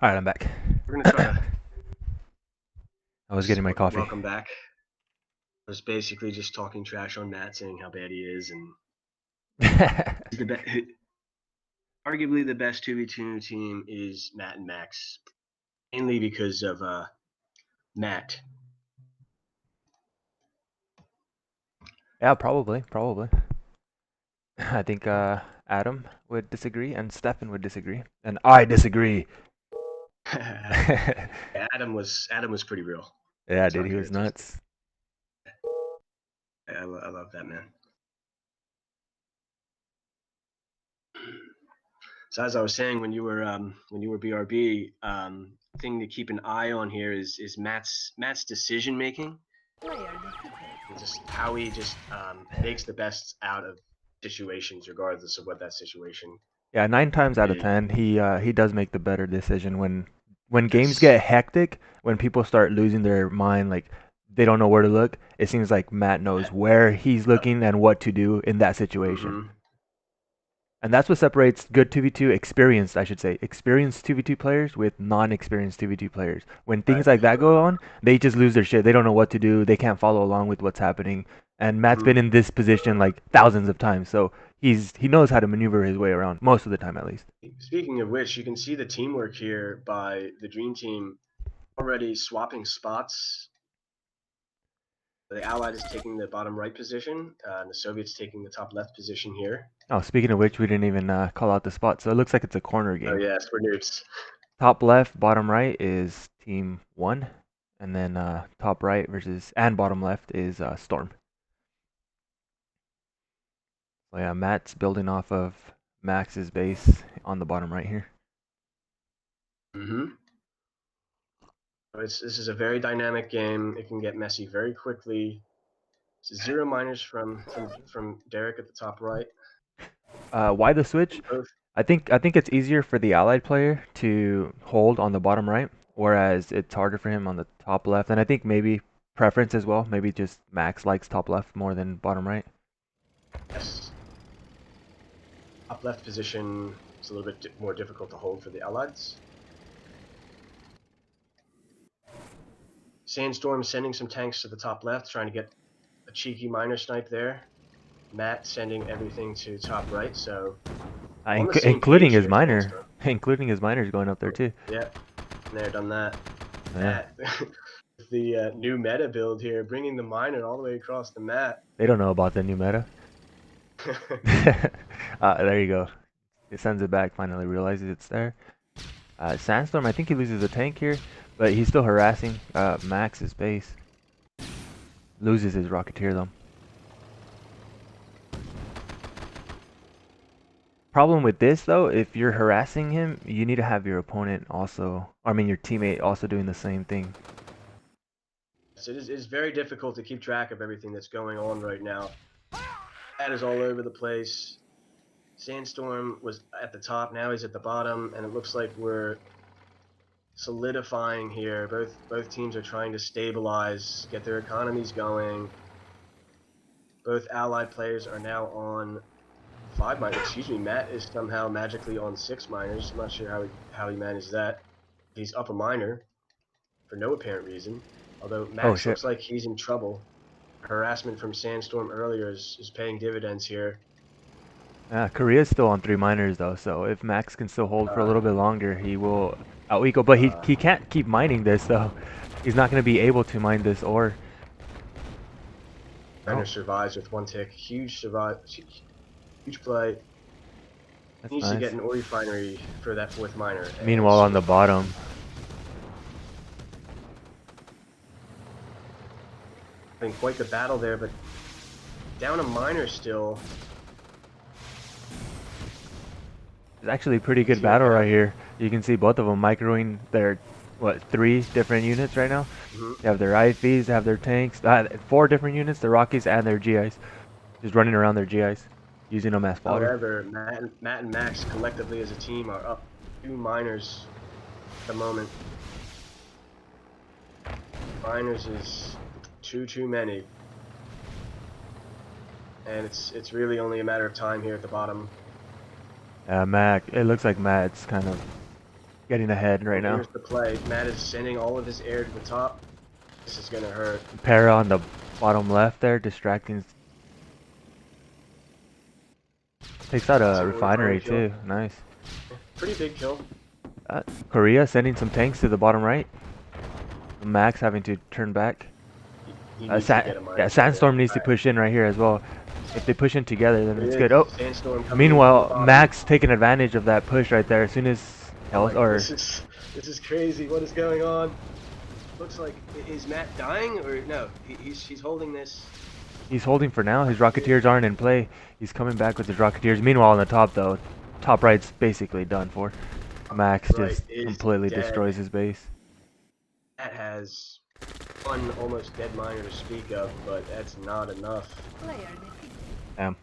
All right, I'm back. We're gonna try to I was getting my coffee. welcome back. I was basically just talking trash on Matt, saying how bad he is, and he's arguably the best 2v2 team is Matt and Max, mainly because of Matt. Yeah, probably. I think Adam would disagree and Stefan would disagree, and I disagree. Adam was pretty real. Yeah, It's dude, not he was characteristic. nuts. I love that man. So as I was saying, when you were BRB, thing to keep an eye on here is Matt's decision making, and just how he just makes the best out of situations, regardless of what that situation Yeah, 9 times out of is. 10, he does make the better decision when games Yes. get hectic, when people start losing their mind, like they don't know where to look. It seems like Matt knows where he's looking and what to do in that situation. Mm-hmm. And that's what separates good 2v2 experienced, I should say, experienced 2v2 players with non-experienced 2v2 players. When things Right. like that go on, they just lose their shit. They don't know what to do. They can't follow along with what's happening. And Matt's Mm-hmm. been in this position like thousands of times, so he knows how to maneuver his way around most of the time at least. Speaking of which, you can see the teamwork here by the Dream Team already swapping spots. The Allied is taking the bottom right position, and the Soviets taking the top left position here. Oh, speaking of which, we didn't even call out the spot, so it looks like it's a corner Oh game. yes, we're noobs. Top left, bottom right is team one, and then top right versus and bottom left is Storm. So yeah, Matt's building off of Max's base on the bottom right here. Mm-hmm. This is a very dynamic game. It can get messy very quickly. It's zero miners from Derek at the top right. Why the switch? And both. I think it's easier for the allied player to hold on the bottom right, whereas it's harder for him on the top left. And I think maybe preference as well. Maybe just Max likes top left more than bottom right. Yes, top left position is a little bit more difficult to hold for the Allies. Sandstorm sending some tanks to the top left, trying to get a cheeky miner snipe there. Matt sending everything to top right, so on the same Including page his here, miner, Sandstorm. including his miners going up there too. Yeah, been there, done that. Yeah, Matt, the new meta build here, bringing the miner all the way across the map. they don't know about the new meta. There you go. It sends it back. Finally realizes it's there. Sandstorm, I think he loses a tank here, but he's still harassing Max's base. Loses his Rocketeer though. Problem with this though, if you're harassing him, you need to have your opponent also, I mean your teammate also doing the same thing. So it is very difficult to keep track of everything that's going on right now. Matt is all over the place. Sandstorm was at the top, now he's at the bottom, and it looks like we're solidifying here. Both teams are trying to stabilize, get their economies going. Both allied players are now on 5 miners. Excuse me, Matt is somehow magically on 6 miners. I'm not sure how he managed that. He's up a miner for no apparent reason. Although Oh Max shit. looks like he's in trouble. Harassment from Sandstorm earlier is paying dividends here. Korea's still on 3 miners though, so if Max can still hold for a Uh, little bit longer, he will out eco. But he uh, he can't keep mining this though. He's not gonna be able to mine this ore. Miner Oh, survives with one tick. Huge play. that's Needs to nice. get an ore refinery for that fourth miner, and Meanwhile on the solidifies. bottom, Been quite the battle there, but down a miner still. it's actually a pretty Let's good see what battle can right happen. here. You can see both of them microing their what 3 different units right now. Mm-hmm. They have their IFVs, they have their tanks, 4 different units, the Rockies and their GIs, just running around their GIs, using them as fodder. However, Matt and Max collectively as a team are up 2 miners at the moment. Miners is too many, and it's really only a matter of time here at the bottom. Mac, it looks like Matt's kind of getting ahead right And now. here's the play. Matt is sending all of his air to the top. This is gonna hurt. Para on the bottom left there, distracting. Takes out a Single refinery refinery kill. too. Nice. Pretty big kill. Korea sending some tanks to the bottom right. Max having to turn back. He needs to get a Yeah, minus. Sandstorm needs to Alright, push in right here as well. If they push in together, then here it's he good. is. Oh, Sandstorm coming in from the meanwhile, bottom. Max taking advantage of that push right there. As soon as Oh my, or this is crazy. What is going on? Looks like, is Matt dying or no? He's holding this. he's holding for now. His Rocketeers aren't in play. He's coming back with his Rocketeers. Meanwhile, on the top though, top right's basically done for. Max Right just is completely dead. destroys his base. Matt has one almost dead miner to speak of, but that's not enough. Damn.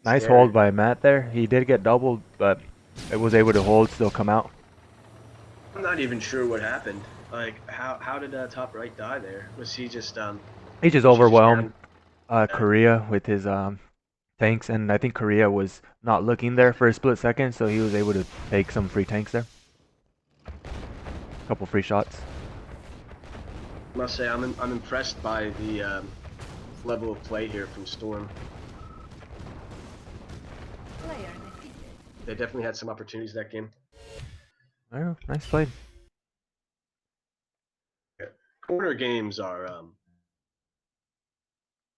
Nice Scary. hold by Matt there. He did get doubled, but it was able to hold, still come out. I'm not even sure what happened. Like, how did top right die there? Was he just He just was he just overwhelmed down? Korea with his tanks, and I think Korea was not looking there for a split second, so he was able to take some free tanks there. Couple free shots. I must say, I'm impressed by the level of play here from Storm. They definitely had some opportunities that game. Oh, nice play. Yeah. Corner games are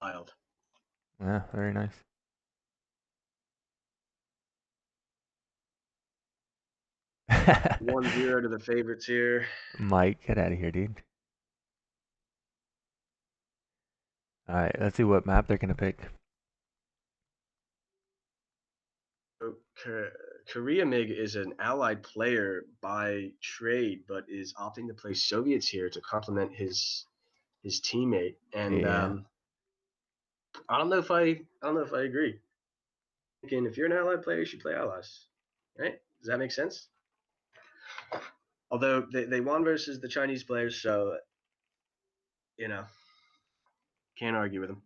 wild. Yeah, very nice. 1-0 to the favorites here. Mike, get out of here, dude. Alright, let's see what map they're gonna pick. Koreamig is an allied player by trade, but is opting to play Soviets here to complement his teammate. And Yeah. I don't know if I agree. Thinking if you're an allied player, you should play allies, right? Does that make sense? Although they won versus the Chinese players, so you know can't argue with them.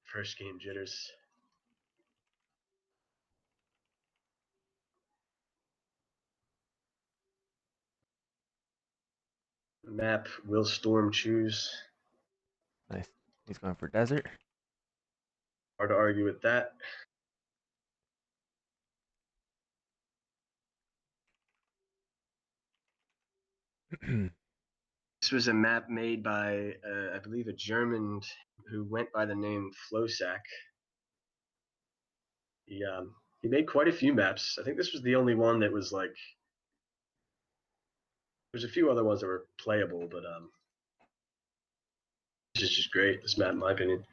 First game jitters. Map will Storm choose? Nice. He's going for desert. Hard to argue with that. This was a map made by, I believe, a German who went by the name Flowsack. He made quite a few maps. I think this was the only one that was like. There's a few other ones that were playable, but this is just great. This map, in my opinion.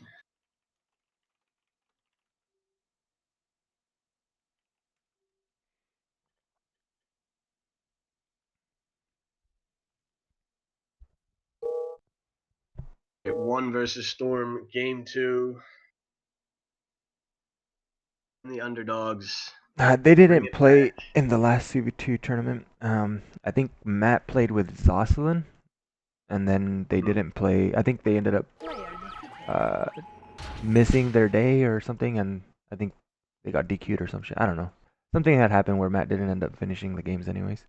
It won versus Storm, game 2. The underdogs. They Bring didn't it back. play in the last CB2 tournament. I think Matt played with Zocelyn, and then they didn't play. I think they ended up uh, missing their day or something, and I think they got DQ'd or some shit. I don't know. Something had happened where Matt didn't end up finishing the games anyways.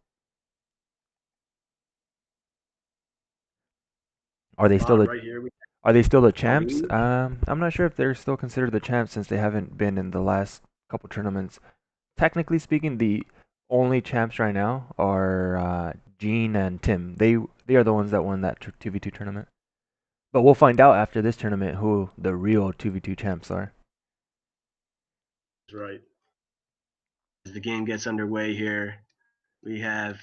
Are they still Bottom the right here, we Are they still the have champs? Ali. I'm not sure if they're still considered the champs since they haven't been in the last couple tournaments. Technically speaking, the only champs right now are Gene and Tim. They are the ones that won that 2v2 tournament. But we'll find out after this tournament who the real 2v2 champs are. Right. As the game gets underway here, we have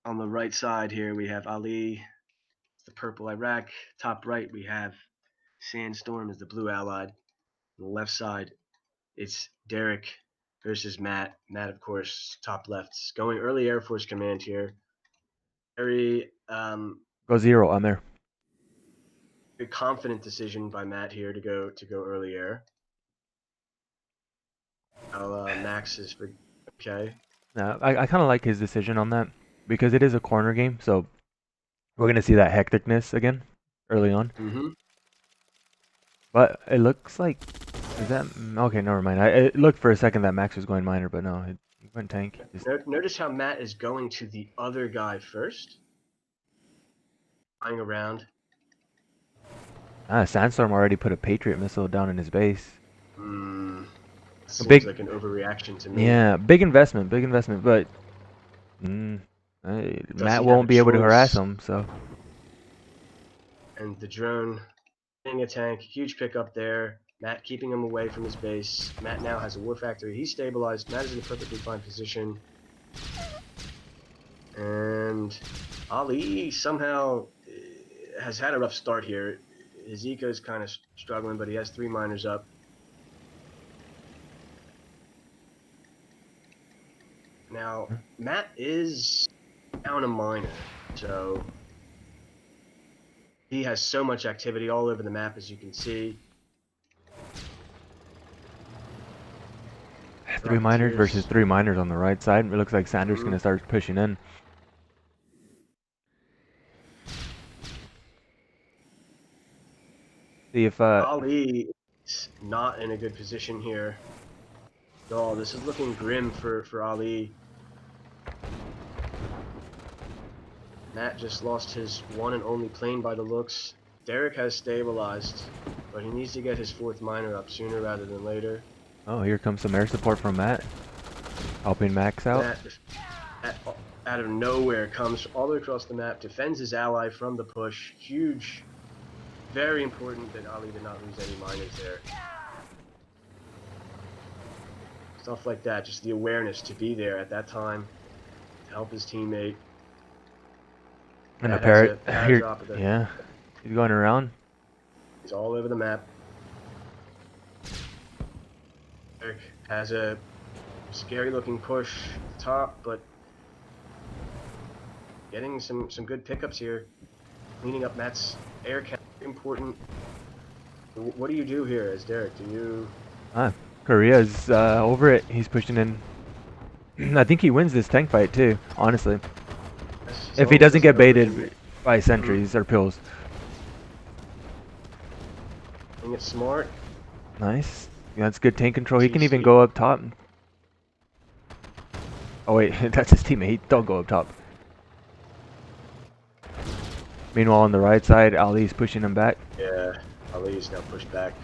on the right side here, we have Ali, the purple Iraq. Top right, we have Sandstorm as the blue allied. On the left side, it's Derek versus Matt. Matt, of course, top left. Going early Air Force Command here. Very Go zero, I'm there. very confident decision by Matt here to go early air. Max is for okay. I kind of like his decision on that because it is a corner game, so we're gonna see that hecticness again early on. Mm-hmm. But it looks like, is that okay? Never mind. It looked for a second that Max was going miner, but no, he went tank. Just, Notice how Matt is going to the other guy first, flying around. Sandstorm already put a Patriot missile down in his base. A Seems big, like an overreaction to me. yeah, big investment, but Does Matt he have a won't be able to harass choice? him. So And the drone hitting a tank, huge pickup there. Matt keeping him away from his base. Matt now has a war factory. He's stabilized. Matt is in a perfectly fine position. And Ali somehow has had a rough start here. His eco is kind of struggling, but he has 3 miners up. Now, Matt is down a miner, so he has so much activity all over the map, as you can see. three miners versus Rocketeers. 3 miners on the right side. It looks like Sanders gonna start pushing in. See if Ali is not in a good position here. Oh, this is looking grim for Ali. Matt just lost his one and only plane by the looks. Derek has stabilized, but he needs to get his 4th miner up sooner rather than later. oh, here comes some air support from Matt, helping Max out. Matt, out of nowhere, comes all the way across the map, defends his ally from the push. Huge, very important that Ali did not lose any miners there. Stuff like that, just the awareness to be there at that time to help his teammate. And a Matt has parrot a here, drop of the, yeah, he's going around. he's all over the map. Eric has a scary looking push at the top, but getting some good pickups here. Cleaning up Matt's air count, important. What do you do here as Derek? Do you... Korea's over it. He's pushing in. I think he wins this tank fight too, honestly. If he doesn't get baited by sentries or pills. Playing it smart. Nice. Yeah, that's good tank control. He can even go up top. Oh wait, that's his teammate. Don't go up top. Meanwhile, on the right side, Ali's pushing him back. Yeah, Ali's now pushed back.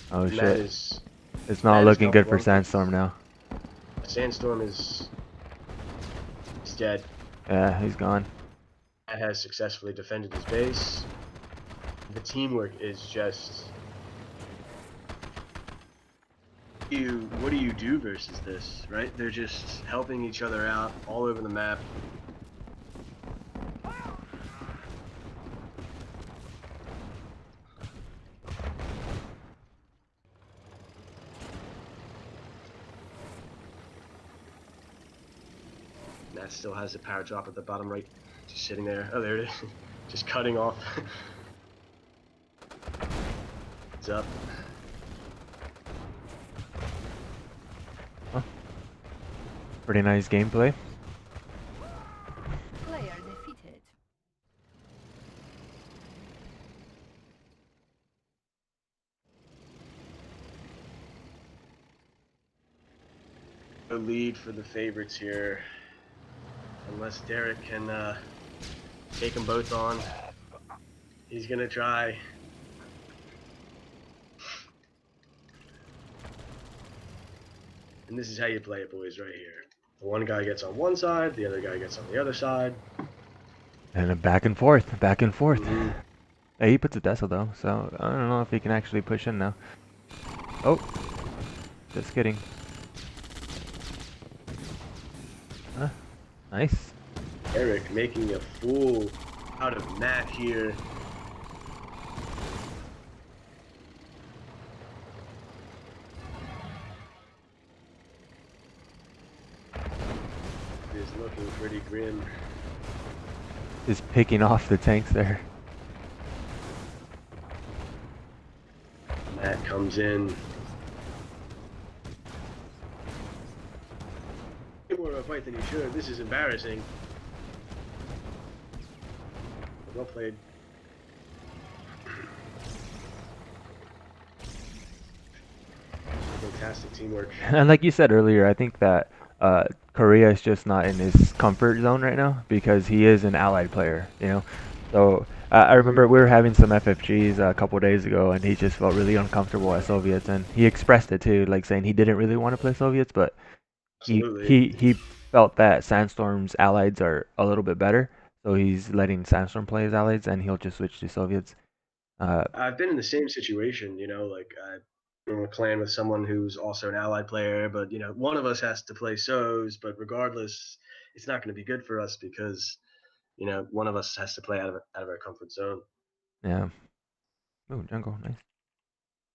Oh Matt shit. is, It's not looking good for Sandstorm now. Sandstorm is dead. Yeah, he's gone. Matt has successfully defended his base. The teamwork is just... What do you do versus this, right? They're just helping each other out all over the map. Matt still has a power drop at the bottom right, just sitting there. Oh, there it is. Just cutting off. It's up. Huh. Pretty nice gameplay. Player defeated. A lead for the favorites here. Unless Derek can take them both on. He's gonna try. And this is how you play it, boys, right here. The one guy gets on one side, the other guy gets on the other side. And a back and forth, back and forth. Mm-hmm. Hey, he puts a Dessel though, so I don't know if he can actually push in now. Oh, just kidding. Nice. Eric making a fool out of Matt here. It is looking pretty grim. Just picking off the tanks there. Matt comes in. More of a fight than he should. This is embarrassing. Well played. fantastic teamwork. And like you said earlier, I think that Korea is just not in his comfort zone right now because he is an allied player, you know. So I Hmm. remember we were having some FFGs a couple days ago, and he just felt really uncomfortable at Soviets, and he expressed it too, like saying he didn't really want to play Soviets, but he Absolutely. he he felt that Sandstorm's allies are a little bit better, so he's letting Sandstorm play his allies, and he'll just switch to Soviets. Uh, I've been in the same situation, like I'm in a clan with someone who's also an allied player, but one of us has to play SOs, but regardless, it's not going to be good for us because one of us has to play out of our comfort zone. yeah. Oh, jungle, nice.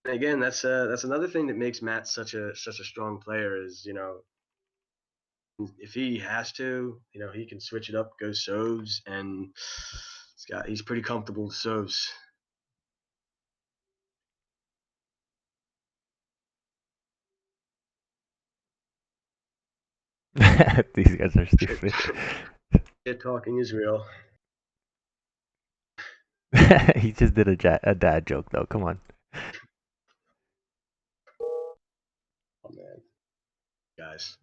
And again, that's another thing that makes Matt such a strong player is if he has to, he can switch it up, go SOs, and he's pretty comfortable with SOs. These guys are Shit, stupid. shit talking is real. He just did a dad joke though. Come on. Oh man, guys,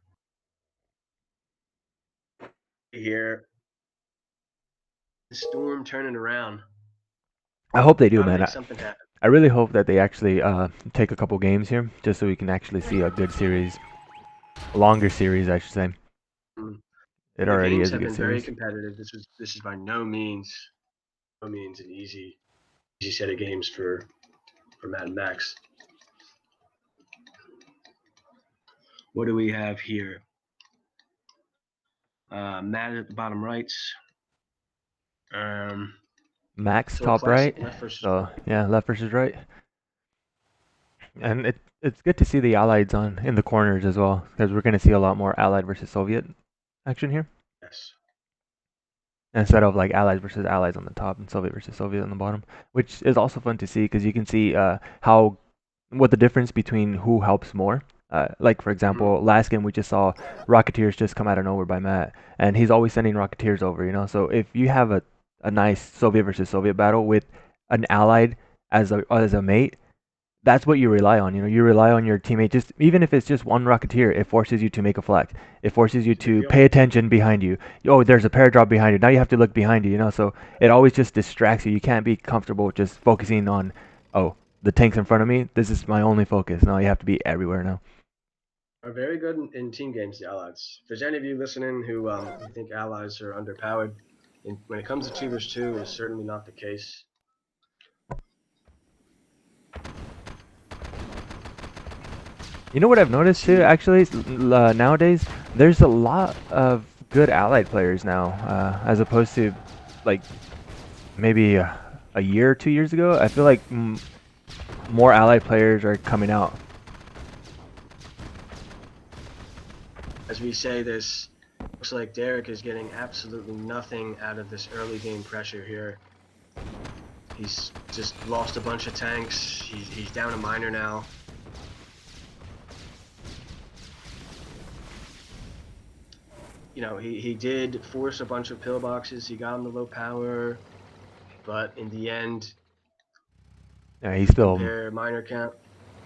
here, the storm turning around. I hope they do, Got to man. make I, something happen. I really hope that they actually take a couple games here, just so we can actually see a good series, a longer series, I should say. Mm. It The already games is a have good been very series. competitive. This is by no means an easy set of games for Matt and Max. What do we have here? Matt at the bottom right. Um, Max so a top classic right. left versus So right. yeah, left versus right, and it's good to see the allies on in the corners as well, because we're gonna see a lot more allied versus Soviet action here, Yes. instead of like allies versus allies on the top and Soviet versus Soviet on the bottom, which is also fun to see because you can see how what the difference between who helps more. Like for Hmm. example, last game we just saw Rocketeers just come out of nowhere by Matt, and he's always sending Rocketeers over. You know, so if you have a nice Soviet versus Soviet battle with an allied as a mate, that's what you rely on. You know, you rely on your teammate. Just even if it's just one Rocketeer, it forces you to make a flex. It forces you Keep it to going. pay attention behind you. Oh, there's a paradrop behind you. Now you have to look behind you. You know, so it always just distracts you. You can't be comfortable just focusing on, oh, the tank's in front of me. This is my only focus. No, you have to be everywhere now. Are very good in team games, the allies. If there's any of you listening who think allies are underpowered, when it comes to 2 versus 2, it is certainly not the case. You know what I've noticed too? See, Actually, nowadays there's a lot of good allied players now, as opposed to like maybe a year or 2 years ago. I feel like more allied players are coming out. as we say this, looks like Derek is getting absolutely nothing out of this early game pressure here. He's just lost a bunch of tanks. He's down a miner now. He did force a bunch of pillboxes. He got him the low power, but in the end, Yeah, he's still. compare miner count.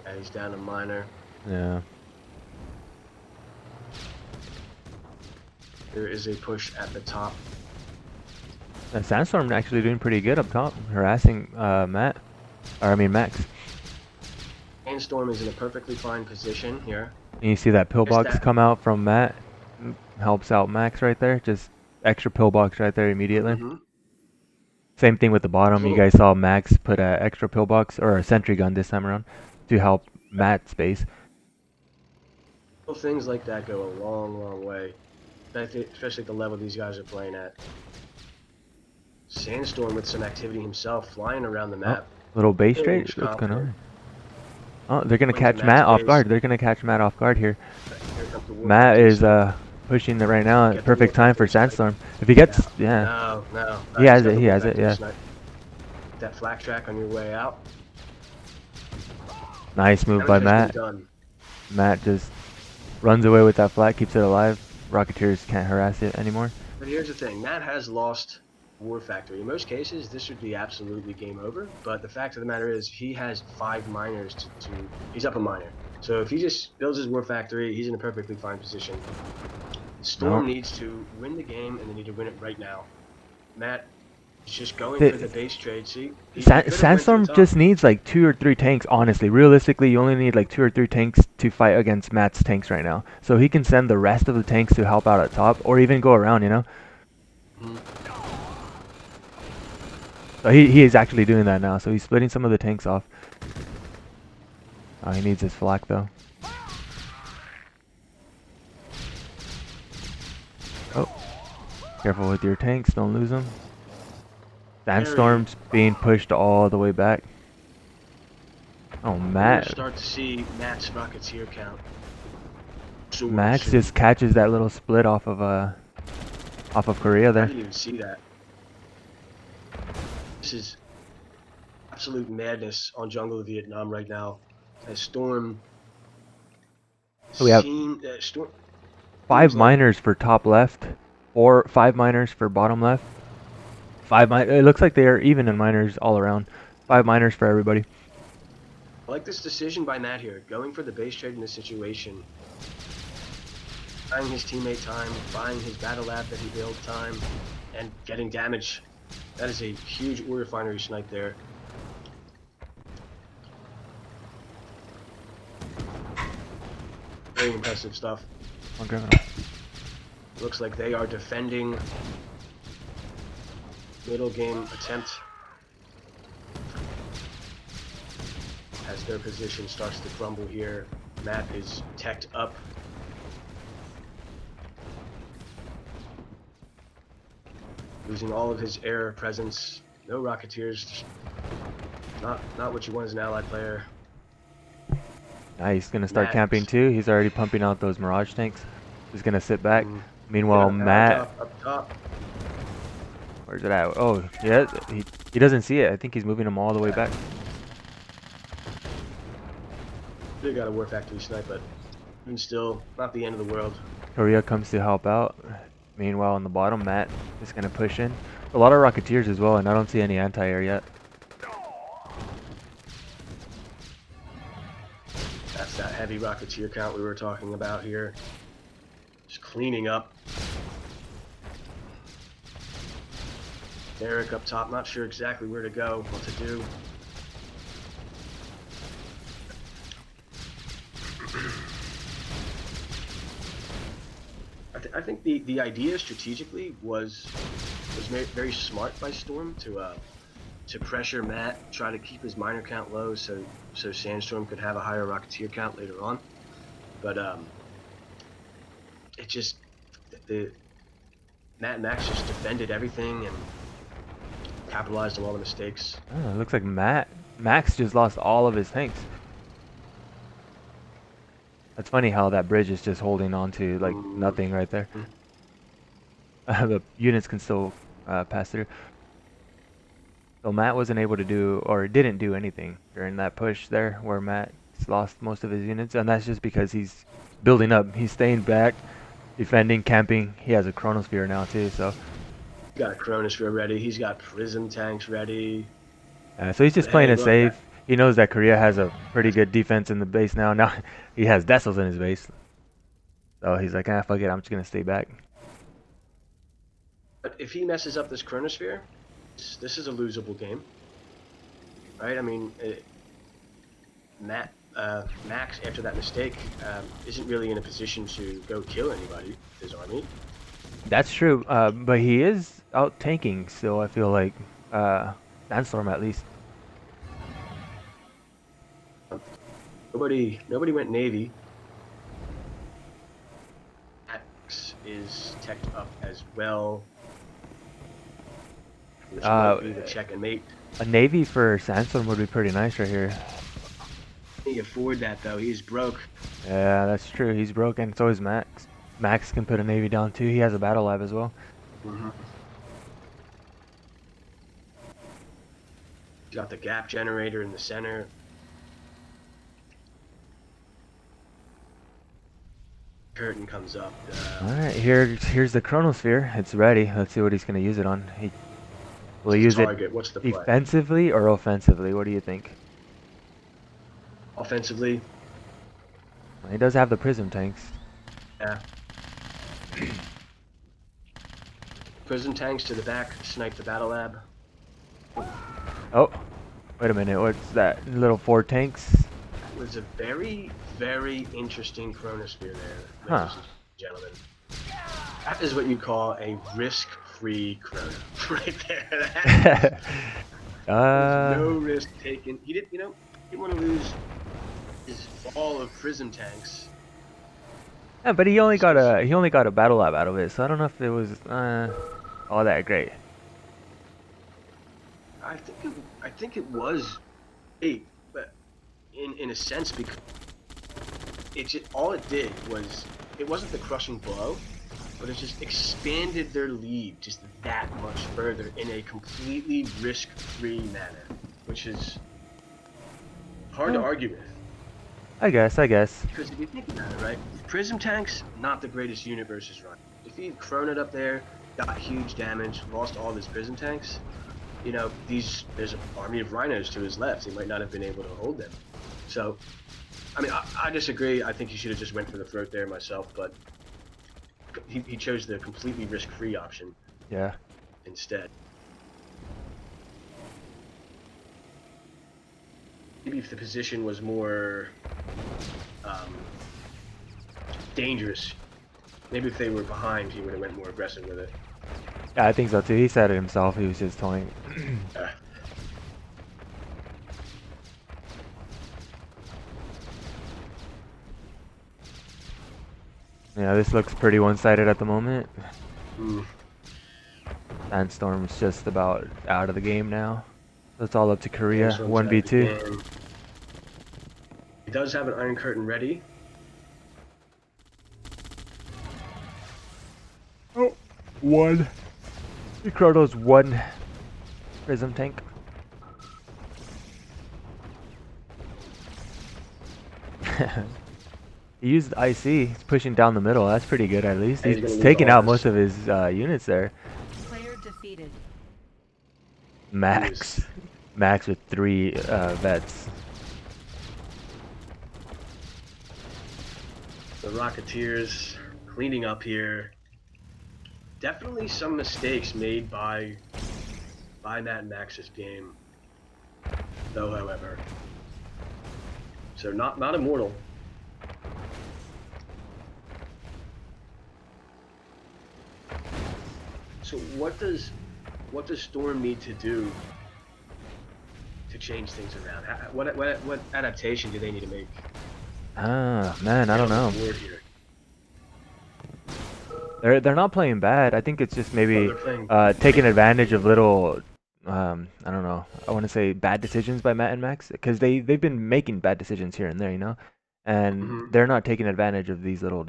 Yeah, he's down a miner. Yeah. There is a push at the top. Sandstorm actually doing pretty good up top, harassing Matt. Or I mean Max. Sandstorm is in a perfectly fine position here. And you see that There's pillbox that. come out from Matt, helps out Max right there. Just extra pillbox right there immediately. Mm-hmm. Same thing with the bottom. You Little, guys saw Max put a extra pillbox or a sentry gun this time around to help Matt's base. little things like that go a long, long way. Especially at the level these guys are playing at. Sandstorm with some activity himself, flying around the Oh, map. little base Looks trade. What's going confident. on? Oh, they're gonna Going to catch Matt's Matt off base. guard. They're gonna catch Matt off guard here. Here comes the war Matt factories. is pushing it right now. Get the war Perfect time for factory snipe. Sandstorm. If he gets, Yeah. yeah, No. he He's has got it. the He war has it. factory Yeah. snipe. That flak track on your way out. Nice move by Damage has been Matt. done. Matt just runs away with that flag, keeps it alive. Rocketeers can't harass it anymore. But here's the thing, Matt has lost War Factory. In most cases, this would be absolutely game over. But the fact of the matter is, he has 5 miners to he's up a miner. So if he just builds his war factory, he's in a perfectly fine position. No. Storm needs to win the game, and they need to win it right now. Matt is just going for the The, base trade. See, he could have went to the Sandstorm top. just needs like 2 or 3 tanks, honestly. Realistically, you only need like 2 or 3 tanks to fight against Matt's tanks right now. So he can send the rest of the tanks to help out at top, or even go around, you know? Mhm. So he is actually doing that now. So he's splitting some of the tanks off. Oh, he needs his flak though. Oh, careful with your tanks, don't lose them. Very. Sandstorm's being pushed all the way back. Oh, We're gonna Matt. start to see Matt's Rocketeer count soar Max soon. just catches that little split off of Korea I there. didn't even see that. This is absolute madness on Jungle of Vietnam right now. As Storm So we have Storm 5 seems like miners for top left, 5 miners for bottom left. It looks like they are even in miners all around. 5 miners for everybody. I like this decision by Matt here, going for the base trade in this situation, buying his teammate time, buying his battle lab that he built time, and getting damage. That is a huge ore refinery snipe there. Very impressive stuff. Okay. Looks like they are defending middle game attempt as their position starts to crumble here. Matt is teched up. Losing all of his air presence. No Rocketeers. Not what you want as an allied player. Now he's gonna start Matt. camping too. He's already pumping out those Mirage tanks. He's gonna sit back. They got Meanwhile, a power Matt, drop up top. where's it at? Oh, yeah, he doesn't see it. I think he's moving them all the way back. They got a war factory snipe, but even still, not the end of the world. Korea comes to help out. Meanwhile, on the bottom, Matt is gonna push in. A lot of Rocketeers as well, and I don't see any anti-air yet. That's that heavy Rocketeer count we were talking about here. Just cleaning up. Derek up top, not sure exactly where to go, what to do. I think the idea strategically was very smart by Storm to pressure Matt, try to keep his miner count low, so Sandstorm could have a higher Rocketeer count later on. But it just the Matt and Max just defended everything and capitalized on all the mistakes. Oh, it looks like Max just lost all of his tanks. That's funny how that bridge is just holding on to like nothing right there. The units can still pass through. So Matt wasn't able to do, or didn't do anything during that push there where Matt lost most of his units, and that's just because he's building up. He's staying back, defending, camping. He has a Chronosphere now too, so He's got a Chronosphere ready. He's got Prism tanks ready. so he's just playing Hey, it look, safe. He knows that Korea has a pretty good defense in the base now. Now he has Dessels in his base, so he's like, ah, fuck it, I'm just gonna stay back. but if he messes up this Chronosphere, this is a losable game, right? I mean, Max, after that mistake, isn't really in a position to go kill anybody with his army. That's true, but he is out tanking still. I feel like Sandstorm at least. Nobody went Navy. Max is teched up as well. This might be the check and mate. A Navy for Sandstorm would be pretty nice right here. Can he afford that though? He's broke. Yeah, that's true. He's broken. So is Max. Max can put a Navy down too. He has a battle lab as well. He's got the gap generator in the center. Curtain comes up. Alright, here's the Chronosphere. It's ready. Let's see what he's going to use it on. Will he use it target. What's the play? defensively or offensively? What do you think? Offensively, He does have the prism tanks. Yeah. Prism tanks to the back, snipe the battle lab. Oh, wait a minute. What's that? Little 4 tanks? That was a very, very interesting chronosphere there, Huh. ladies and gentlemen. That is what you call a risk-free chrono, right there. There's no uh, risk taken. He didn't, he didn't want to lose his ball of prism tanks. yeah, but he only This got was, a battle lab out of it, so I don't know if it was all that great. I think it was great, but in a sense, because all it did was, it wasn't the crushing blow, but it just expanded their lead just that much further in a completely risk-free manner, which is hard to Oh, argue with. I guess. Because if you think about it, right, Prism Tank's not the greatest unit versus Run. If he'd thrown it up there, got huge damage, lost all of his Prism Tanks, there's an army of Rhinos to his left. He might not have been able to hold them. So, I mean, I disagree. I think he should have just went for the throat there myself, but he chose the completely risk-free option Yeah. instead. Maybe if the position was more um, dangerous, maybe if they were behind, he would have went more aggressive with it. Yeah, I think so too. He said it himself. He was just toying. Uh, Yeah, this looks pretty one-sided at the moment. mm, Sandstorm's just about out of the game now. So it's all up to Korea. Sandstorm's out of the 1v2. game. He does have an Iron Curtain ready. Oh, one. Ricardo's one prism tank. He used IC. He's pushing down the middle. That's pretty good at least. He's He's going to lose taking all out this. most of his units there. Player defeated. Max. Max with 3 vets. The Rocketeers cleaning up here. Definitely some mistakes made by Matt and Max's game, though. However, so not immortal. So what does Storm need to do to change things around? What adaptation do they need to make? Ah, man, I don't know. Here? They're not playing bad. I think it's just maybe They're playing. taking advantage of little I don't know. I want to say bad decisions by Matt and Max because they've been making bad decisions here and there, you know, and Mhm. they're not taking advantage of these little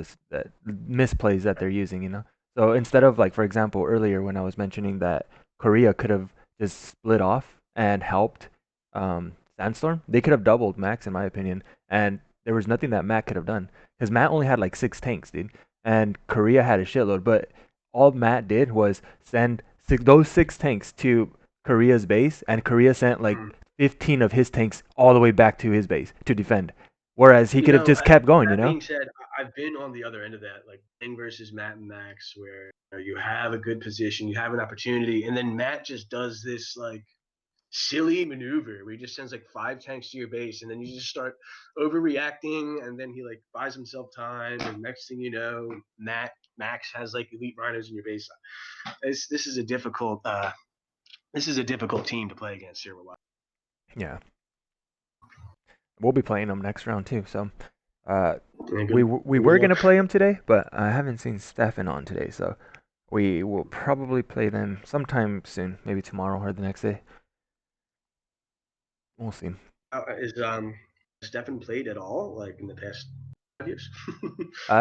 misplays that they're using, you know. So instead of like, for example, earlier when I was mentioning that Korea could have just split off and helped Sandstorm, they could have doubled Max in my opinion, and there was nothing that Matt could have done because Matt only had like 6 tanks, dude, and Korea had a shitload, but all Matt did was send those 6 tanks to Korea's base, and Korea sent like Mm. 15 of his tanks all the way back to his base to defend. Whereas he could have just kept going, you That know? being said, I've been on the other end of that, like Eng versus Matt and Max, where you have a good position, you have an opportunity, and then Matt just does this like silly maneuver where he just sends like 5 tanks to your base, and then you just start overreacting, and then he like buys himself time, and next thing you know, Max has like elite rhinos in your base. This is a difficult team to play against here. Yeah. We'll be playing them next round too. So, Yeah, we good were gonna luck. play them today, but I haven't seen Stefan on today, so we will probably play them sometime soon, maybe tomorrow or the next day. We'll see. Is Stefan played at all like in the past 5 years?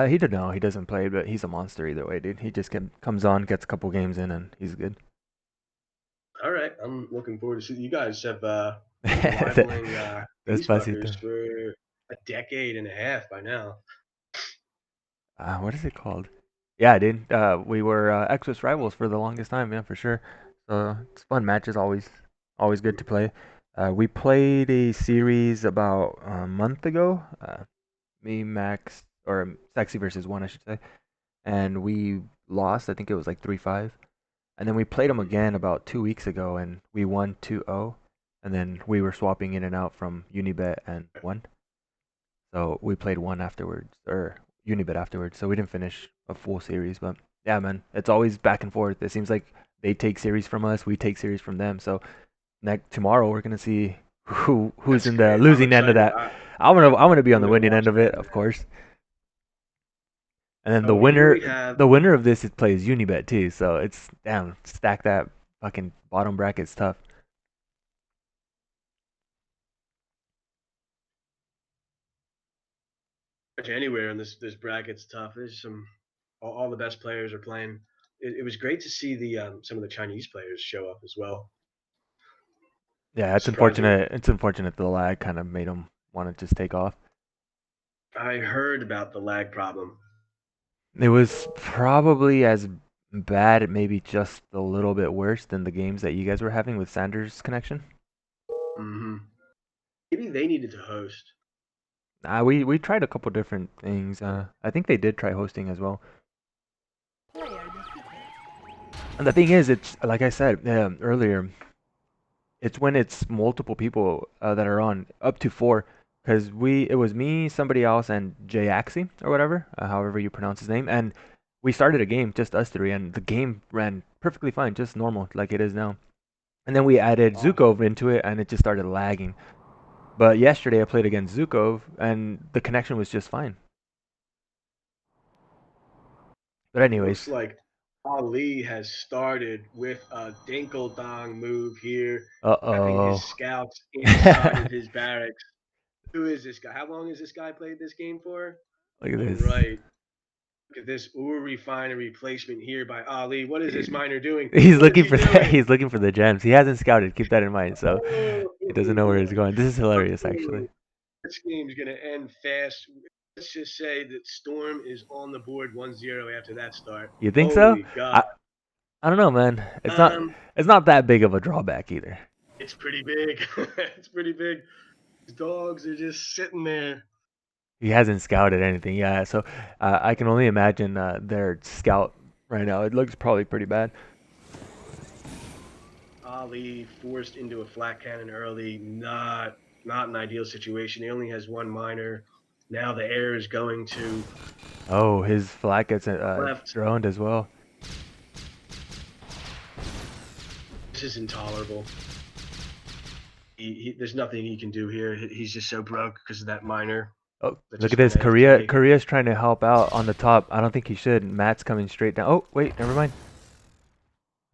He don't know. He doesn't play, but he's a monster either way, dude. He just comes on, gets a couple games in, and he's good. All right, I'm looking forward to see you guys have been rivaling Peace Despacito. Fuckers for a decade and a half by now. What is it called? Yeah, dude. We were Exos rivals for the longest time, yeah, for sure. So it's fun matches, always good to play. We played a series about a month ago, me, Max, or Sexy versus one, I should say, and we lost. I think it was like 3-5. And then we played them again about 2 weeks ago, and we won 2-0. And then we were swapping in and out from Unibet and one. So we played one afterwards, or Unibet afterwards. So we didn't finish a full series, but yeah, man, it's always back and forth. It seems like they take series from us, we take series from them. So next tomorrow we're gonna see who's That's in the great. I'm losing end of excited. that. I wanna be on I'm the gonna winning watch end of that it, one. of course. And then the Oh, here winner we have the winner of this is plays Unibet too. So it's damn stack that fucking bottom bracket's tough. anywhere in this bracket's tough. There's all the best players are playing. It was great to see the some of the Chinese players show up as well. Yeah, it's Surprising. unfortunate. It's unfortunate the lag kind of made them want to just take off. I heard about the lag problem. It was probably as bad, maybe just a little bit worse than the games that you guys were having with Sanders' connection. Hmm. Maybe they needed to host. We tried a couple different things. I think they did try hosting as well. And the thing is, it's like I said earlier, it's when it's multiple people that are on, up to four. Because it was me, somebody else, and Jay Axie or whatever, however you pronounce his name, and we started a game, just us three, and the game ran perfectly fine, just normal like it is now. And then we added Awesome. Zukov into it, and it just started lagging. But yesterday I played against Zukov, and the connection was just fine. But It looks anyways, like Ali has started with a dinkle dong move here, having his uh-oh. scouts inside of his barracks. Who is this guy? How long has this guy played this game for? Look at All this. right. Look at this Ur refinery placement here by Ali. What is this miner doing? He's What is looking he for doing? he's looking for the gems. He hasn't scouted. Keep that in mind. So Oh, he doesn't know where he's going. This is hilarious, actually. this game's going to end fast. Let's just say that Storm is on the board 1-0 after that start. You think so? Holy God. I don't know, man. Um, It's not that big of a drawback either. it's pretty big. It's pretty big. These dogs are just sitting there. He hasn't scouted anything. Yeah, so I can only imagine their scout right now. It looks probably pretty bad. Ali forced into a flat cannon early. Not an ideal situation. He only has one miner. Now the air is going to Oh, his flag gets left. droned as well. This is intolerable. There's nothing he can do here. He's just so broke because of that miner Oh, that look at just this. went AFK. Korea's trying to help out on the top. I don't think he should. Matt's coming straight down. Oh, wait, never mind.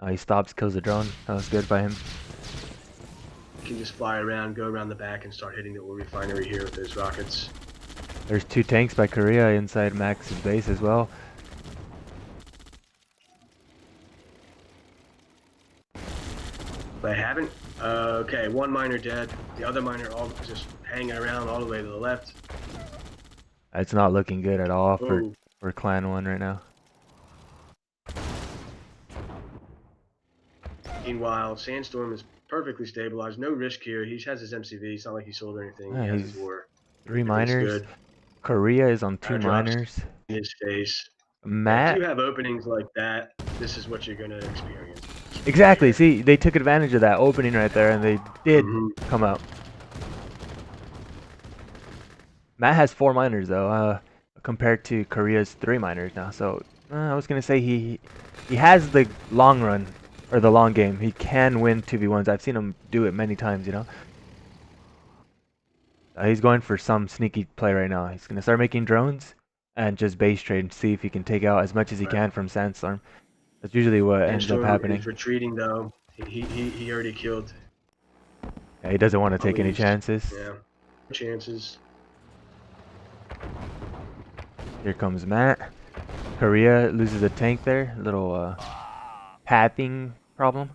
He stops, kills the drone. That was good by him. He can just fly around, go around the back, and start hitting the oil refinery here with those rockets. There's 2 tanks by Korea inside Max's base as well. They haven't. Okay, one miner dead. The other miner all just hanging around all the way to the left. It's not looking good at all Oh, for Clan 1 right now. meanwhile, Sandstorm is perfectly stabilized. No risk here. He has his MCV. It's not like he sold or anything. Yeah, He has he's his war. 3 Everything's miners. good. Korea is on 2 Drops miners. in his face. If Matt, you have openings like that, this is what you're going to experience. exactly. See, they took advantage of that opening right there, and they did come out. Matt has 4 miners though, compared to Korea's 3 miners now. So I was gonna say he has the long run or the long game. He can win 2v1s. I've seen him do it many times. He's going for some sneaky play right now. He's gonna start making drones and just base trade and see if he can take out as much as he Right. can from Sandstorm. That's usually what ends up Sandstorm happening. is retreating, though. He already killed Yeah, he doesn't want to take any Ali's. chances. Yeah, chances. Here comes Matt. Korea loses a tank there. Little pathing problem.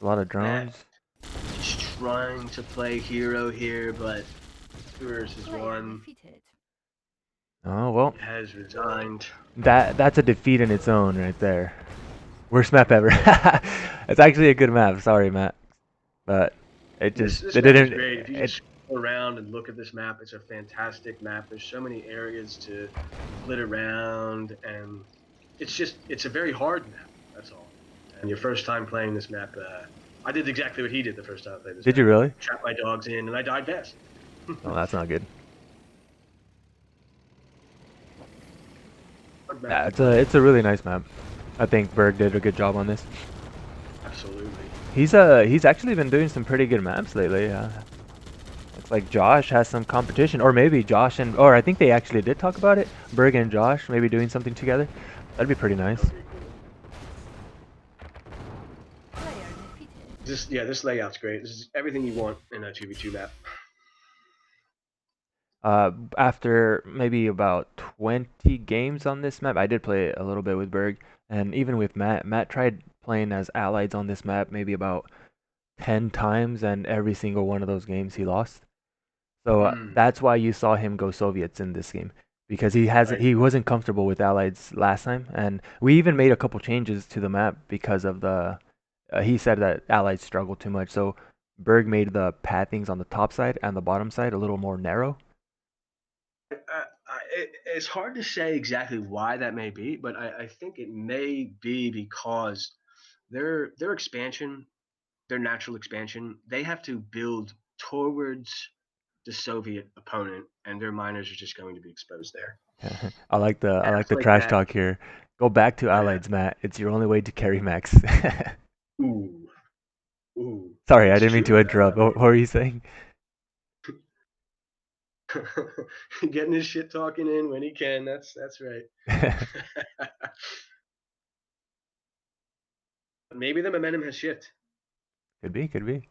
A lot of drones. Just trying to play hero here, but 2 versus 1 Oh well, has resigned. that's a defeat in its own right there. Worst map ever. It's actually a good map. Sorry, Matt, but It just This they map is didn't. great. If you It just go around and look at this map, it's a fantastic map. There's so many areas to flit around, and it's a very hard map. That's all. And your first time playing this map, I did exactly what he did the first time I played this did you map. really? Trapped my dogs in, and I died fast. Oh, that's not good. Hard map Yeah, to play. it's a really nice map. I think Berg did a good job on this. Absolutely. He's actually been doing some pretty good maps lately. Looks like Josh has some competition, or maybe Josh and or I think they actually did talk about it. Berg and Josh maybe doing something together. That'd be pretty That nice. would be cool. This layout's great. This is everything you want in a 2v2 map. After maybe about 20 games on this map, I did play a little bit with Berg, and even with Matt. Matt tried playing as allies on this map maybe about 10 times, and every single one of those games he lost. So that's why you saw him go Soviets in this game because Right. he wasn't comfortable with allies last time, and we even made a couple changes to the map because of the he said that allies struggled too much. So Berg made the pathings on the top side and the bottom side a little more narrow. It's hard to say exactly why that may be, but I think it may be because their expansion, their natural expansion, they have to build towards the Soviet opponent, and their miners are just going to be exposed there. I like Maps the like trash that. talk here. Go back to Oh yeah. allies, Matt. It's your only way to carry max. Ooh, ooh. Sorry, I It's didn't mean to true though. interrupt. I mean, What were you saying? getting his shit talking in when he can. That's right. Maybe the momentum has shifted. Could be, could be.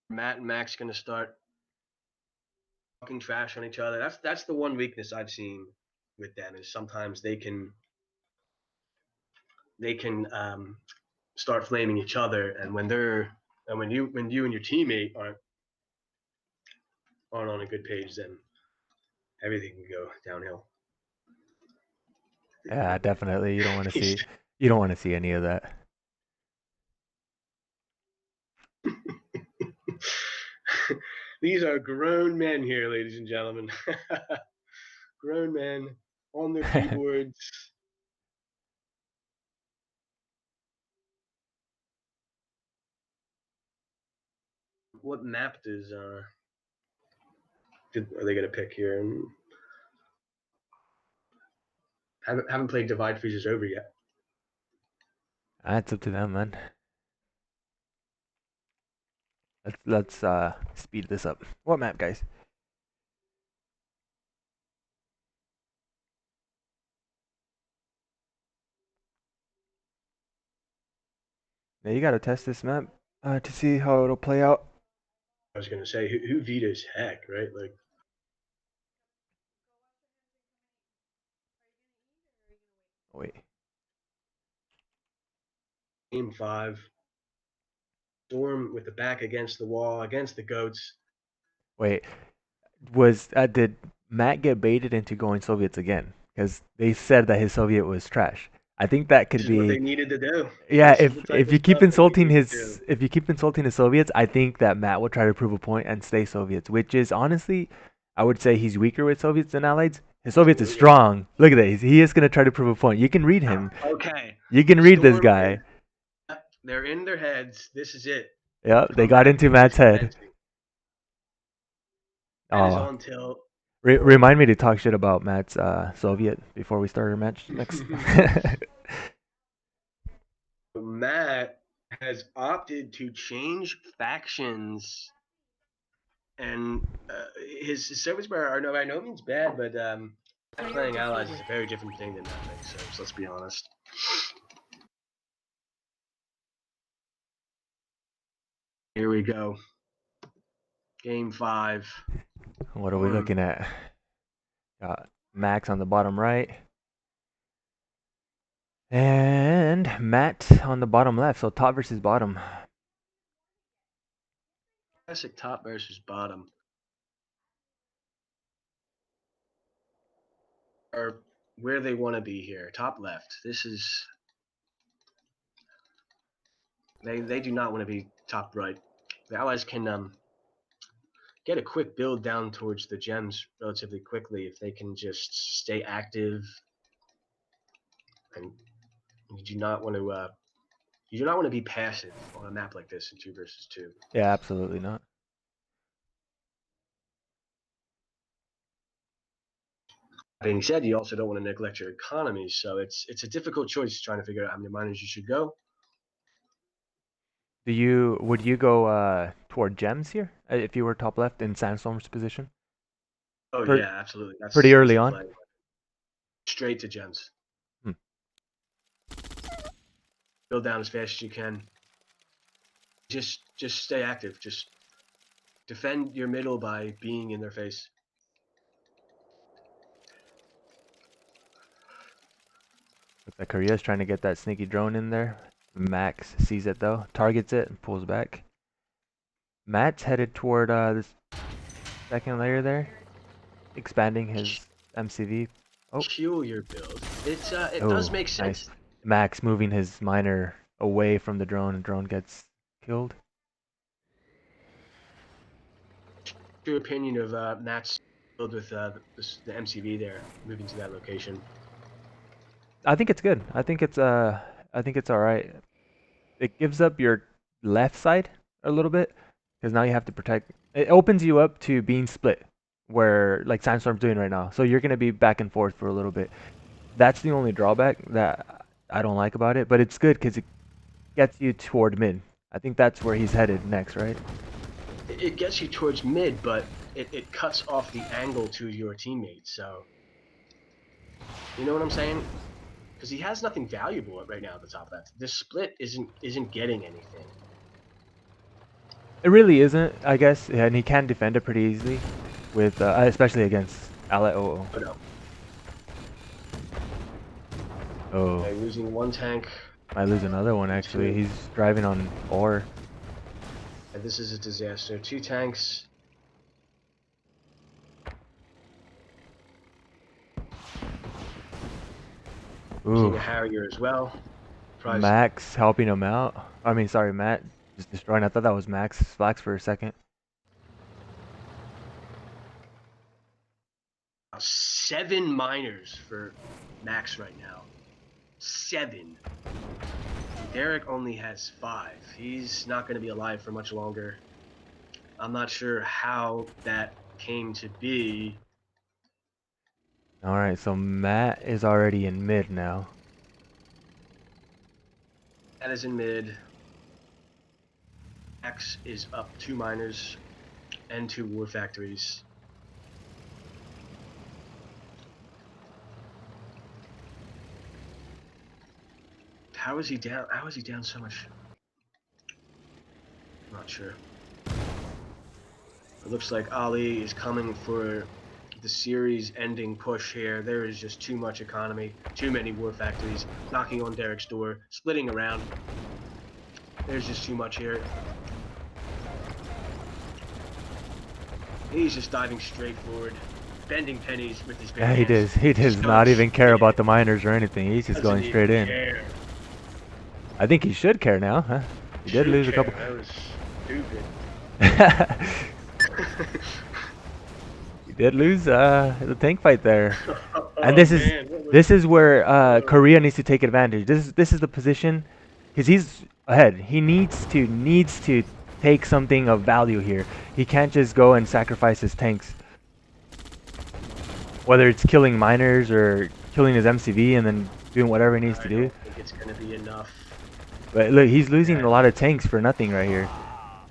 Matt and Max going to start talking trash on each other. That's the one weakness I've seen with them is sometimes they can start flaming each other, and when you and your teammate aren't on a good page, then everything can go downhill. Yeah, definitely. You don't want to see any of that. These are grown men here, ladies and gentlemen. Grown men on their keyboards. What map are they going to pick here? And haven't played Divide Freezes Over yet. That's up to them, man. Let's speed this up. What map, guys? Yeah, you gotta test this map to see how it'll play out. I was going to say who vetoes heck, right? Like Wait, game 5, Storm with the back against the wall against the goats. wait. Did Matt get baited into going Soviets again? Because they said that his Soviet was trash. I think that could This is what be. they needed to do. Yeah, This is the type if of you keep stuff they insulting needed to do. his Soviets, I think that Matt will try to prove a point and stay Soviets, which is honestly, I would say he's weaker with Soviets than Allies. His Soviets is Absolutely. strong. Look at that. He is gonna try to prove a point. You can read him. Okay. You can read this Storm is guy. they're in their heads. This is it. Yep, they Come got back into into this Matt's head. fencing. That is Oh, on tilt. Or remind me to talk shit about Matt's Soviet before we start our match next. Matt has opted to change factions, and his service bar are no by no means bad, but playing allies is a very different thing than not playing serfs. Let's be honest. Here we go. Game 5. What are we Storm. looking at? Got Max on the bottom right. And Matt on the bottom left, so top versus bottom. Classic top versus bottom. Or where they want to be here. Top left. This is They do not want to be top right. The allies can get a quick build down towards the gems relatively quickly if they can just stay active, and you do not want to be passive on a map like this in 2 versus 2. Yeah, absolutely not. Being said, you also don't want to neglect your economy, so it's a difficult choice trying to figure out how many miners you should go. Would you go toward gems here if you were top left in Sandstorm's position? Oh Per yeah, absolutely. Pretty That's early easy on. play. Straight to gems. Hmm. Build down as fast as you can. Just stay active. Just defend your middle by being in their face. Looks like Korea's trying to get that sneaky drone in there. Max sees it though, targets it, and pulls back. Matt's headed toward this second layer there, expanding his MCV. Oh, Kill your build. It does oh, make nice. sense. Max moving his miner away from the drone, and drone gets killed. Your opinion of Matt's build with the MCV there, moving to that location. I think it's good. I think it's all right. It gives up your left side a little bit because now you have to protect. It opens you up to being split, where like Sandstorm's doing right now. So you're gonna be back and forth for a little bit. That's the only drawback that I don't like about it, but it's good because it gets you toward mid. I think that's where he's headed next, right? It gets you towards mid, but it cuts off the angle to your teammates. So you know what I'm saying? Because he has nothing valuable right now at the top left. This split isn't getting anything. It really isn't, I guess, and he can defend it pretty easily, with especially against Ally. Oh, Oh no. oh. Okay, losing one tank. Might lose another one actually. He's driving on ore. And this is a disaster. 2 tanks. Losing Ooh, a Harrier as well. Surprise. Max helping him out. I mean, sorry, Matt just destroying. I thought that was Max Flax for a second. 7 miners for Max right now. 7. Derek only has 5. He's not going to be alive for much longer. I'm not sure how that came to be. All right, so Matt is already in mid now. That is in mid. Max is up 2 miners and 2 war factories. How is he down? How is he down so much? I'm not sure. It looks like Ali is coming for the series ending push here. There is just too much economy, too many war factories, knocking on Derek's door, splitting around. There's just too much here. He's just diving straight forward, bending pennies with his bare Yeah, he hands. does. He does not even care about the miners or anything. He's just going straight in. Care. I think he should care now, huh? He did lose a couple. That was stupid. He did lose the tank fight there. And Man, this is where Korea needs to take advantage. This is the position because he's ahead. He needs to take something of value here. He can't just go and sacrifice his tanks. Whether it's killing miners or killing his MCV and then doing whatever he needs to do. I don't think it's gonna be enough. But look, he's losing a lot of tanks for nothing right here.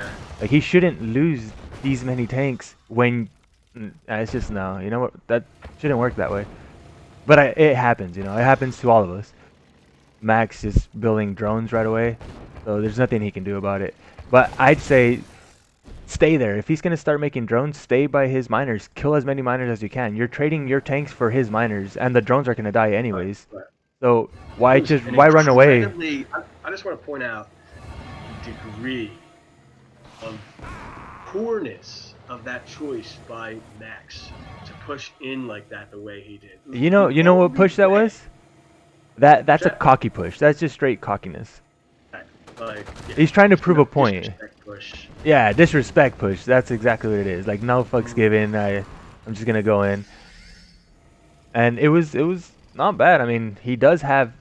Yeah. Like he shouldn't lose these many tanks when it's just no. You know what? That shouldn't work that way. But it happens, you know. It happens to all of us. Max is building drones right away, so there's nothing he can do about it. But I'd say stay there. If he's gonna start making drones, stay by his miners. Kill as many miners as you can. You're trading your tanks for his miners, and the drones are gonna die anyways. Right. So why run away? I just want to point out the degree of poorness of that choice by Max to push in like that the way he did. You know what push that was? That's a cocky push. That's just straight cockiness. Like, yeah, He's trying to just prove a no point. disrespect push. Yeah, disrespect push. That's exactly what it is. Like no fucks Mhm. given. I'm just gonna go in, and it was not bad. I mean, he does have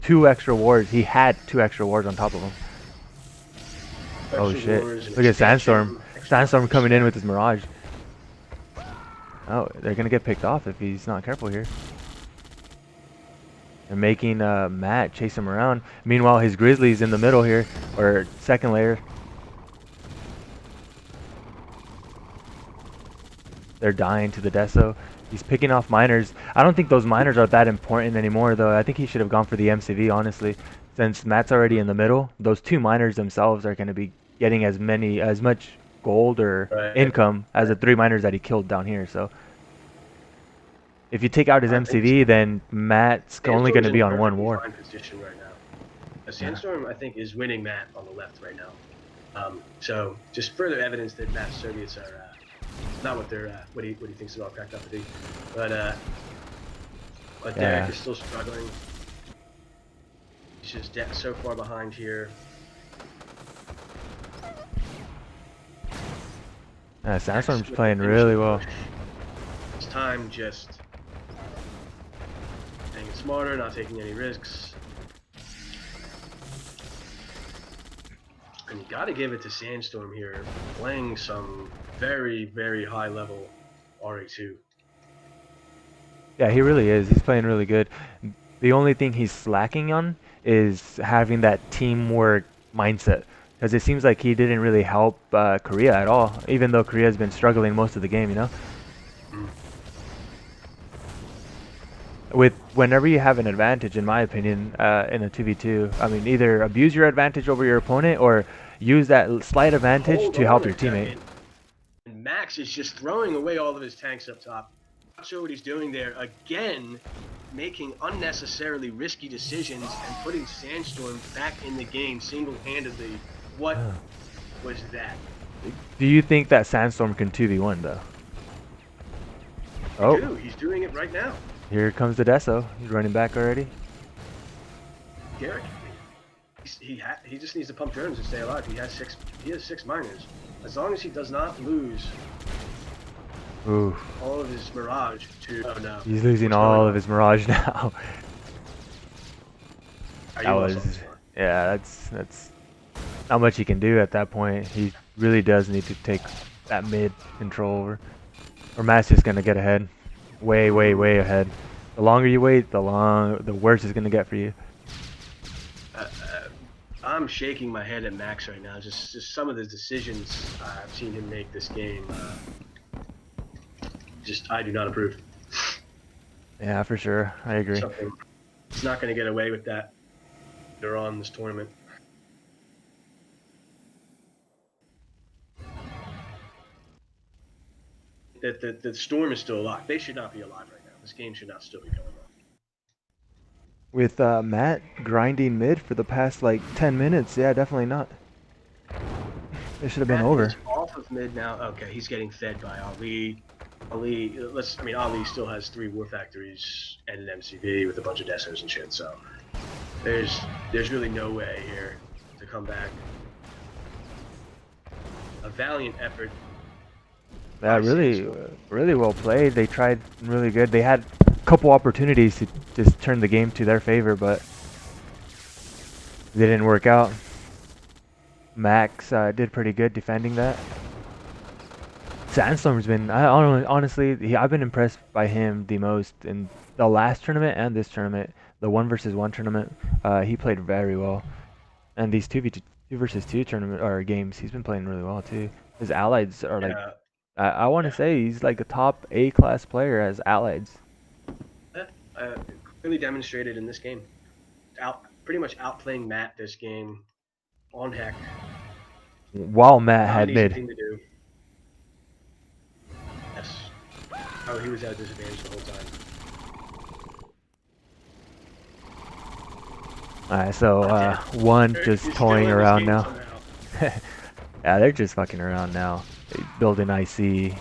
2 extra wards. He had 2 extra wards on top of him. Oh Extra shit! wars and Look at Sandstorm. expansion, extra Sandstorm buffs. coming in Yeah. with his Mirage. Oh, they're gonna get picked off if he's not careful here. They're making Matt chase him around. Meanwhile, his Grizzly's in the middle here, or second layer. They're dying to the Deso. He's picking off miners. I don't think those miners are that important anymore, though. I think he should have gone for the MCV, honestly. Since Matt's already in the middle, those 2 miners themselves are going to be getting as much gold or Right. income as the 3 miners that he killed down here. So if you take out his I think MCV, then Matt's only going Sandstorm's to in be on 1 perfectly war. fine position right now. Yeah. Sandstorm, I think, is winning Matt on the left right now. So just further evidence that Matt's Soviets are not what they're what he thinks they're all cracked up to be. But Derek Yeah. is still struggling. He's just so far behind here. Sandstorm's With playing the really finishing well. push. It's time just playing it smarter, not taking any risks. And you got to give it to Sandstorm here, playing some very, very high level Ra2. Yeah, he really is. He's playing really good. The only thing he's slacking on is having that teamwork mindset. Because it seems like he didn't really help Korea at all, even though Korea's been struggling most of the game, you know? Mm. Whenever you have an advantage, in my opinion, in a 2v2, I mean, either abuse your advantage over your opponent or use that slight advantage Hold to help on your a teammate. second. And Max is just throwing away all of his tanks up top. Not sure what he's doing there. Again, making unnecessarily risky decisions and putting Sandstorm back in the game single-handedly. What was that? Do you think that Sandstorm can 2v1 though? I do. He's doing it right now. Here comes the Deso. He's running back already. Garrick, he just needs to pump drones and stay alive. He has six miners. As long as he does not lose Ooh. all of his Mirage to... Oh no. He's losing all of his Mirage now. That was... Yeah, that's not much he can do at that point. He really does need to take that mid control over. Or Matt's just going to get ahead. Way, way, way ahead. The longer you wait, the worse it's going to get for you. I'm shaking my head at Max right now. Just some of the decisions I've seen him make this game. I do not approve. Yeah, for sure. I agree. He's not going to get away with that. They're on this tournament. The Storm is still alive. They should not be alive right now. This game should not still be going on. With Matt grinding mid for the past like 10 minutes, yeah, definitely not. It should have been over. He's off of mid now. Okay, he's getting fed by Ali. Ali still has 3 war factories and an MCV with a bunch of Desos and shit. So there's really no way here to come back. A valiant effort. Yeah, really well played. They tried really good. They had a couple opportunities to just turn the game to their favor, but they didn't work out. Max did pretty good defending that. Sandstorm's been, honestly, I've been impressed by him the most in the last tournament and this tournament. The 1 versus 1 tournament, he played very well. And these 2 versus 2 tournament or games, he's been playing really well too. His allies are like, I want to say he's like a top A-class player as allies. Clearly demonstrated in this game. Pretty much outplaying Matt this game on Heck. While Matt had mid. Thing to do. Yes. Oh, he was at a disadvantage the whole time. Alright, so one just toying around now. Yeah, they're just fucking around now. Building IC.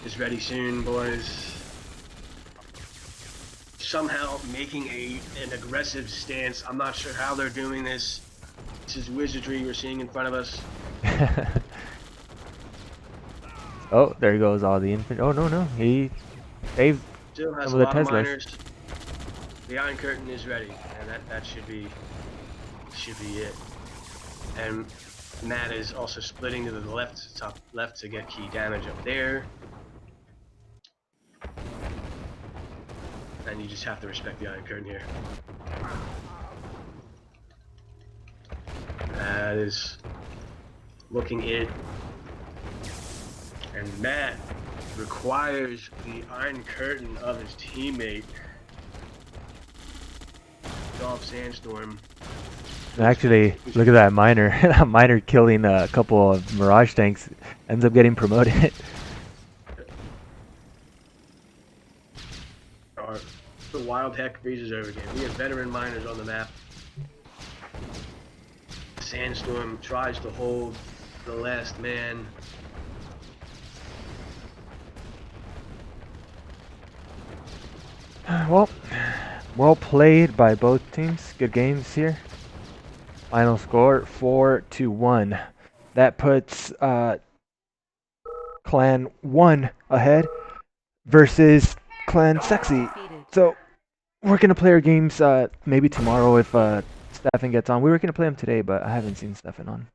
is ready soon, boys. Somehow making an aggressive stance. I'm not sure how they're doing this. This is wizardry we're seeing in front of us. Oh, there goes all the infantry. Oh, no, no. He saved Still has some a of the lot of Teslas. miners. The Iron Curtain is ready, and that should be it. And Matt is also splitting to the left, top left, to get key damage up there. And you just have to respect the Iron Curtain here. That is looking it. And Matt requires the Iron Curtain of his teammate. Off Sandstorm. Actually, look at that miner. That miner killing a couple of Mirage tanks. Ends up getting promoted. The wild heck freezes over again. We have veteran miners on the map. Sandstorm tries to hold the last man. Well played by both teams. Good games here. Final score 4-1. That puts Clan 1 ahead versus Clan Sexy. So we're gonna play our games maybe tomorrow if Stefan gets on. We were gonna play them today, but I haven't seen Stefan on.